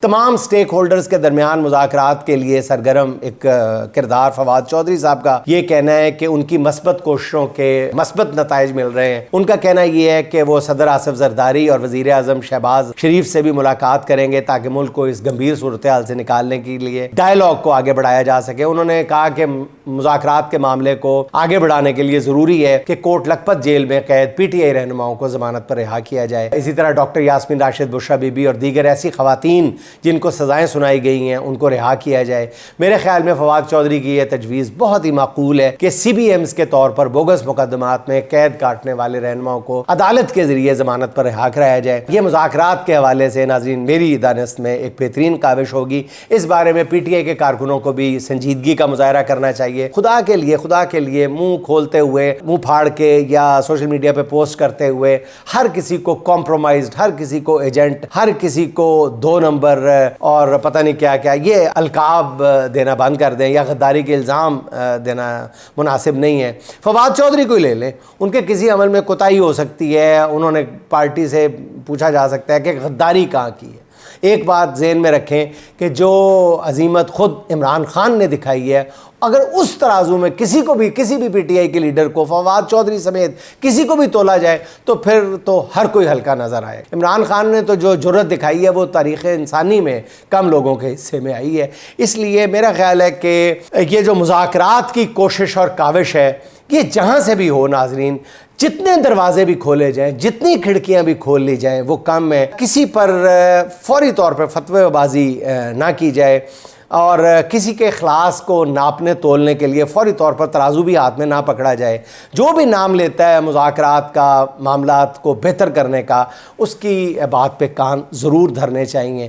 तमाम stake holders के दरमियान मुज़ाकरात के लिए सरगर्म एक किरदार फवाद चौधरी साहब का ये कहना है कि उनकी मस्बत कोशिशों के मस्बत नताइज मिल रहे हैं। उनका कहना ये है कि वो सदर आसिफ जरदारी और वज़ीर आज़म शहबाज शरीफ से भी मुलाकात करेंगे ताकि मुल्क को इस गंभीर सूरत हाल से निकालने के लिए डायलॉग को आगे बढ़ाया जा सके। उन्होंने कहा कि मुज़ाकरात के मामले को आगे बढ़ाने के लिए ज़रूरी है कि कोट लखपत जेल में कैद PTI रहनुमाओं को ज़मानत पर रिहा किया जाए। इसी तरह डॉक्टर यास्मीन राशिद बुशरा बीबी और दीगर ऐसी ख़वातीन जिनको सज़ाएं सुनाई गई हैं उनको रिहा किया जाए। मेरे ख्याल में फवाद चौधरी की यह तजवीज़ बहुत ही माकूल है कि CBMs के तौर पर बोगस मुकदमात में कैद काटने वाले रहनुमाओं को अदालत के जरिए ज़मानत पर रिहा कराया जाए। ये मुज़ाकरात के हवाले से नाज़रीन मेरी दानिस्त में एक बेहतरीन काविश होगी। इस बारे में PTI के कारकुनों को भी संजीदगी का मुजाहरा करना चाहिए। खुदा के लिए मुँह खोलते हुए, मुँह फाड़ के या सोशल मीडिया पर पोस्ट करते हुए हर किसी को कॉम्प्रोमाइज्ड, हर किसी को एजेंट, हर किसी को 2 नंबर और पता नहीं क्या क्या, ये अलकाब देना बंद कर दें या गद्दारी के इल्ज़ाम देना मुनासिब नहीं है। फवाद चौधरी को ले लें, उनके किसी अमल में कोताही हो सकती है, उन्होंने पार्टी से पूछा जा सकता है कि गद्दारी कहाँ की है। एक बात ज़हन में रखें कि जो अजीमत ख़ुद इमरान खान ने दिखाई है, अगर उस तराजू में किसी भी PTI के लीडर को फवाद चौधरी समेत किसी को भी तोला जाए तो फिर तो हर कोई हल्का नज़र आए। इमरान खान ने तो जो जुर्रत दिखाई है वो तारीख़ इंसानी में कम लोगों के हिस्से में आई है। इसलिए मेरा ख्याल है कि ये जो मुज़ाकरात की कोशिश और काविश है, ये जहाँ से भी हो नाज़रीन, जितने दरवाजे भी खोले जाएं, जितनी खिड़कियां भी खोल ली जाएं, वो कम है। किसी पर फौरी तौर पर फतवेबाजी ना की जाए और किसी के इखलास को नापने तोलने के लिए फौरी तौर पर तराजू भी हाथ में ना पकड़ा जाए। जो भी नाम लेता है मुज़ाकरात का, मामलात को बेहतर करने का, उसकी बात पे कान ज़रूर धरने चाहिए।